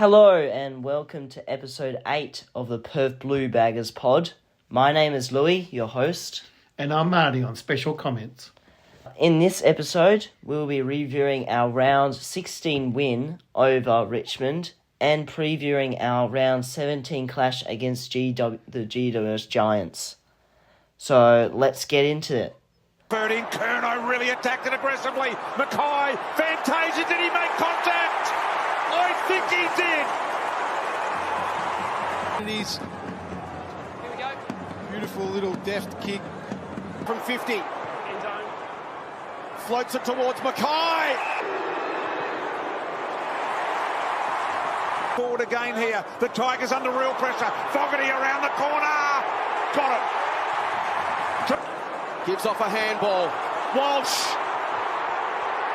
Hello and welcome to episode 8 of the Perth Blue Baggers pod. My name is Louis, your host. And I'm Marty on special comments. In this episode, we'll be reviewing our round 16 win over Richmond and previewing our round 17 clash against the GWS Giants. So let's get into it. Birding, Curnow really attacked it aggressively. Mackay, Fantasia, did he make contact? I think he did. Here we go. Beautiful little deft kick From 50, end zone. floats it towards Mackay. Forward again here. The Tigers under real pressure. Fogarty around the corner. Got it. Gives off a handball. Walsh.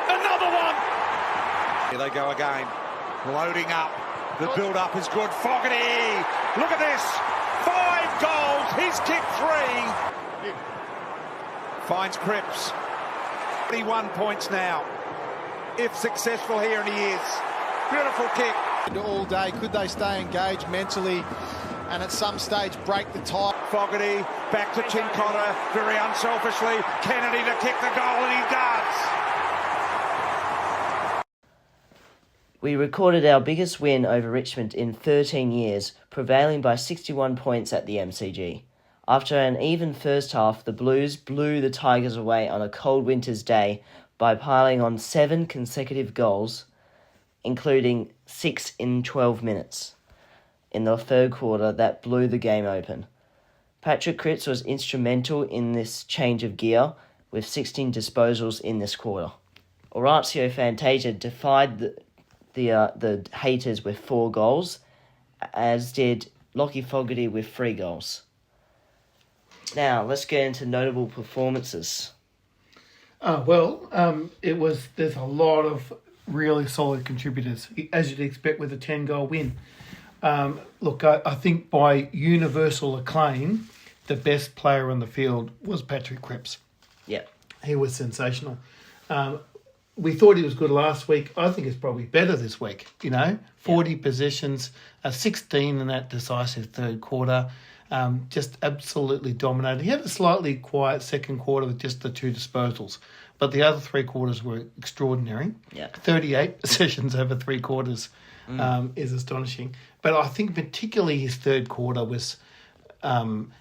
Another one. Here they go again. Loading up. The build-up is good. Fogarty. Look at this. 5 goals. He's kicked 3. Finds Cripps. 21 points now. If successful here, and he is. Beautiful kick. All day, could they stay engaged mentally and at some stage break the tie? Fogarty back to Chincotta, very unselfishly. Kennedy to kick the goal, and he does. We recorded our biggest win over Richmond in 13 years, prevailing by 61 points at the MCG. After an even first half, the Blues blew the Tigers away on a cold winter's day by piling on 7 consecutive goals, including 6 in 12 minutes in the third quarter that blew the game open. Patrick Cripps was instrumental in this change of gear with 16 disposals in this quarter. Horatio Fantasia defied the haters with 4 goals, as did Lockie Fogarty with 3 goals. Now, let's get into notable performances. There's a lot of really solid contributors, as you'd expect with a 10-goal win. I think by universal acclaim, the best player on the field was Patrick Cripps. Yeah. He was sensational. We thought he was good last week. I think it's probably better this week, 40 possessions, 16 in that decisive third quarter. Just absolutely dominated. He had a slightly quiet second quarter with just the 2 disposals, but the other 3 quarters were extraordinary. Yeah. 38 possessions over 3 quarters is astonishing. But I think particularly his third quarter was...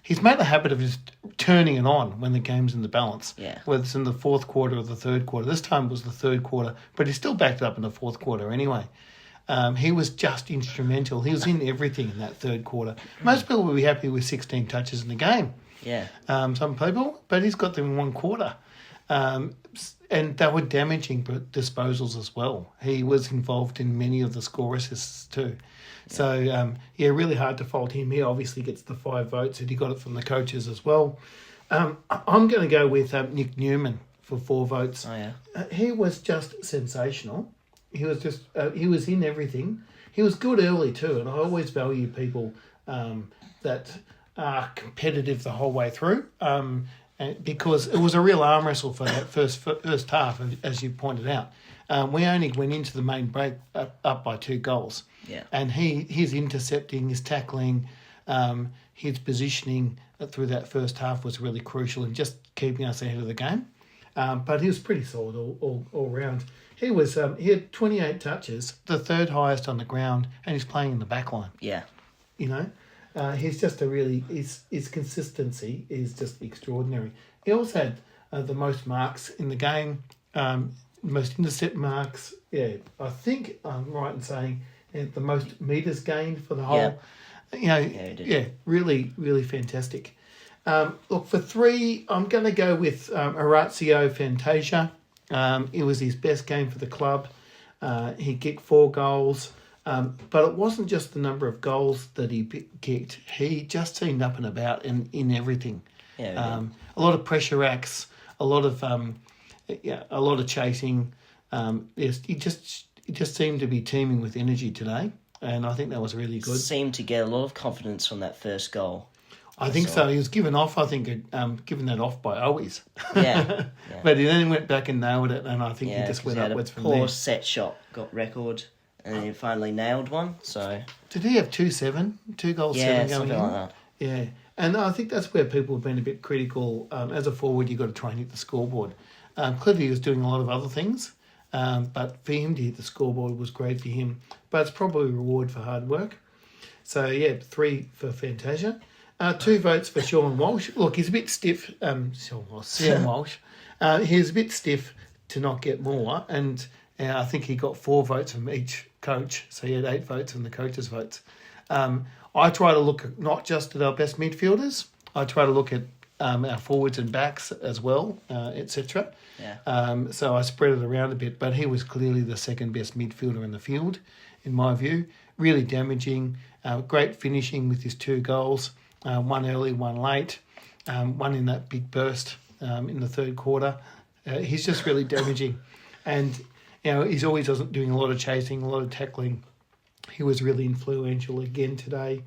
he's made a habit of just turning it on when the game's in the balance. Yeah. Whether it's in the fourth quarter or the third quarter. This time it was the third quarter, but he still backed it up in the fourth quarter anyway. He was just instrumental. He was in everything in that third quarter. Most people would be happy with 16 touches in the game. Yeah. Some people, but he's got them in one quarter. And they were damaging disposals as well. He was involved in many of the score assists too. So, really hard to fault him. He obviously gets the 5 votes, and he got it from the coaches as well. I'm going to go with Nick Newman for 4 votes. Oh, yeah. He was just sensational. He was just he was in everything. He was good early too, and I always value people that are competitive the whole way through. Because it was a real arm wrestle for that first half, as you pointed out. We only went into the main break up by 2 goals. Yeah. And his intercepting, his tackling, his positioning through that first half was really crucial in just keeping us ahead of the game. But he was pretty solid all round. He had 28 touches, the 3rd highest on the ground, and he's playing in the back line. Yeah. He's just his consistency is just extraordinary. He also had the most marks in the game, most intercept marks. Yeah, I think I'm right in saying the most metres gained for the whole. Yeah. Really, really fantastic. For 3, I'm going to go with Horatio Fantasia. It was his best game for the club. He kicked 4 goals. But it wasn't just the number of goals that he kicked. He just seemed up and about in everything. Yeah, a lot of pressure acts, a lot of chasing. He just seemed to be teeming with energy today, and I think that was really good. Seemed to get a lot of confidence from that first goal. I think so. He was given off. I think given that off by Owies. Yeah. But he then went back and nailed it, and I think he just went upwards from there. Poor set shot got record. and he finally nailed one. So Did he have 2-7? 2 goals, yeah, 7 going something in? like that. Yeah. And I think that's where people have been a bit critical. As a forward, you've got to try and hit the scoreboard. Clearly, he was doing a lot of other things, but for him to hit the scoreboard was great for him. But it's probably a reward for hard work. So, yeah, 3 for Fantasia. 2 votes for Sean Walsh. Look, he's a bit stiff. Sam Walsh. He's a bit stiff to not get more. And I think he got 4 votes from each coach. So he had 8 votes from the coaches' votes. I try to look at not just at our best midfielders. I try to look at our forwards and backs as well, etc. Yeah. So I spread it around a bit. But he was clearly the second best midfielder in the field, in my view. Really damaging. Great finishing with his 2 goals. One early, one late. One in that big burst in the third quarter. He's just really damaging. And, he's always doing a lot of chasing, a lot of tackling. He was really influential again today.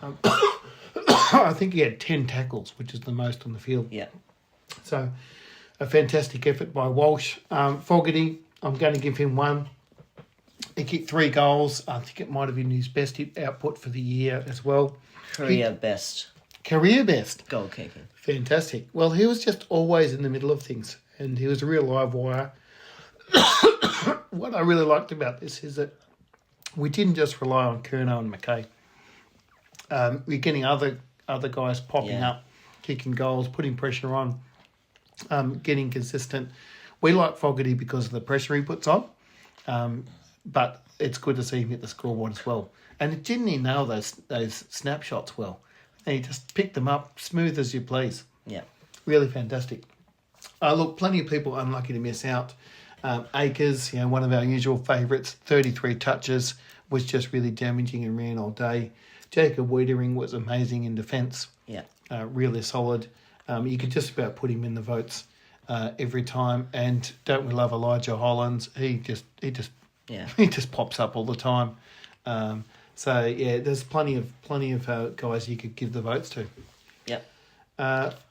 I think he had 10 tackles, which is the most on the field. Yeah. So a fantastic effort by Walsh. Fogarty, I'm going to give him 1. He kicked 3 goals. I think it might have been his best output for the year as well. Career best Career best. goal kicking. Fantastic. Well, he was just always in the middle of things, and he was a real live wire. What I really liked about this is that we didn't just rely on Curnow and McKay. We're getting other guys popping up, kicking goals, putting pressure on, getting consistent. We like Fogarty because of the pressure he puts on, but it's good to see him hit the scoreboard as well. And didn't he nail those snapshots well? And he just picked them up, smooth as you please. Yeah. Really fantastic. Look, plenty of people unlucky to miss out. Akers, one of our usual favourites, 33 touches, was just really damaging and ran all day. Jacob Wiedering was amazing in defence. Yeah. Really solid. You could just about put him in the votes every time. And don't we love Elijah Hollands? He just pops up all the time. So there's plenty of guys you could give the votes to. Yep.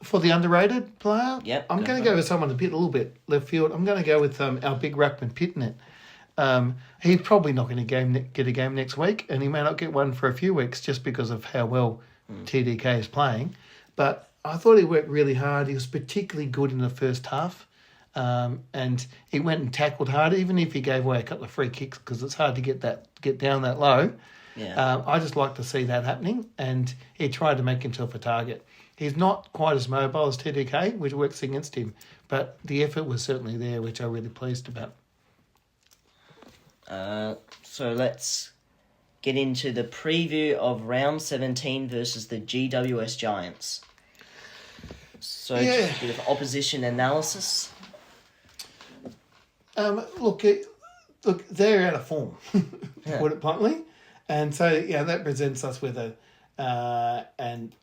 For the underrated player, I'm going to go with someone a little bit left field. I'm going to go with our big ruckman Pitnet. He's probably not going to get a game next week, and he may not get one for a few weeks just because of how well TDK is playing. But I thought he worked really hard. He was particularly good in the first half, and he went and tackled hard, even if he gave away a couple of free kicks because it's hard to get down that low. Yeah. I just like to see that happening, and he tried to make himself a target. He's not quite as mobile as TDK, which works against him, but the effort was certainly there, which I'm really pleased about. So let's get into the preview of round 17 versus the GWS Giants. So just a bit of opposition analysis. Look, they're out of form, to put it bluntly. And so, that presents us with an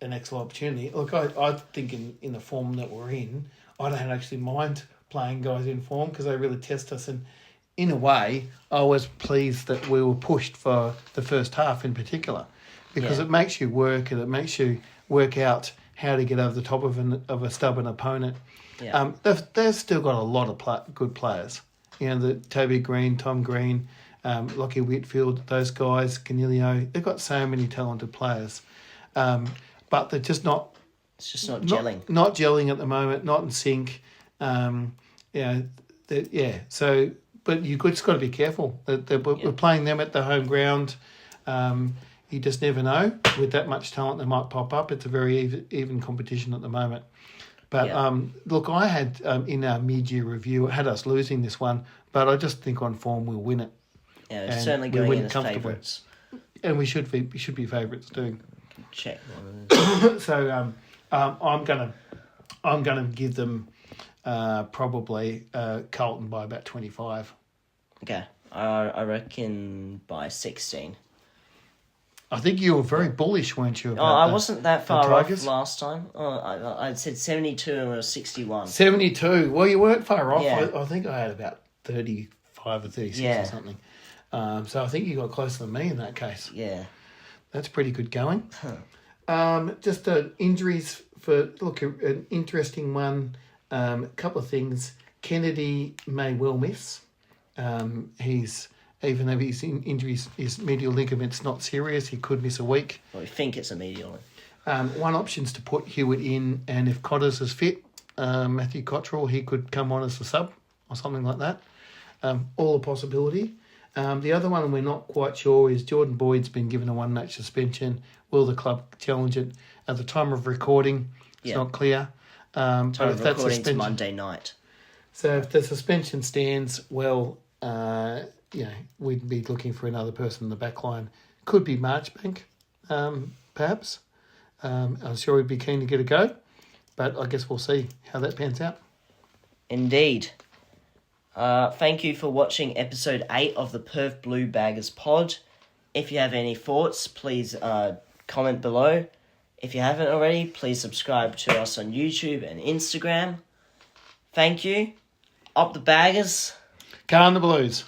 excellent opportunity. Look, I think in the form that we're in, I don't actually mind playing guys in form because they really test us. And in a way, I was pleased that we were pushed for the first half in particular because it makes you work and it makes you work out how to get over the top of a stubborn opponent. Yeah. They've still got a lot of good players. The Toby Green, Tom Green, Lockie Whitfield, those guys, Canilio, they've got so many talented players. But they're just not... It's just not gelling. Not gelling at the moment, not in sync. So, but you've just got to be careful. We're playing them at the home ground. You just never know. With that much talent, they might pop up. It's a very even competition at the moment. But, look, I had, in our mid-year review, I had us losing this one, but I just think on form we'll win it. Yeah, it's certainly going in as favourites. And we should be favourites too. Check. So I'm gonna give them probably Carlton by about 25. Okay, I reckon by 16. I think you were very bullish, weren't you? I wasn't that far off last time. I said 72 and it was 61. 72. Well, you weren't far off. Yeah. I think I had about 35 or 36 or something. So I think you got closer than me in that case. Yeah. That's pretty good going. Just injuries an interesting one. A couple of things. Kennedy may well miss. He's even though his injury, his medial ligament's not serious, he could miss a week. Well, we think it's a medial. One option's to put Hewitt in, and if Cotters is fit, Matthew Cottrell, he could come on as a sub or something like that. All a possibility. The other one we're not quite sure is Jordan Boyd's been given a one-match suspension. Will the club challenge it? At the time of recording, it's not clear. Time But of if that recording to suspension, Monday night. so if the suspension stands, well, we'd be looking for another person in the back line. Could be Marchbank, perhaps. I'm sure he'd be keen to get a go, but I guess we'll see how that pans out. Indeed. Thank you for watching episode 8 of the Perth Blue Baggers pod. If you have any thoughts, please comment below. If you haven't already, please subscribe to us on YouTube and Instagram. Thank you. Up the Baggers. Carn the Blues.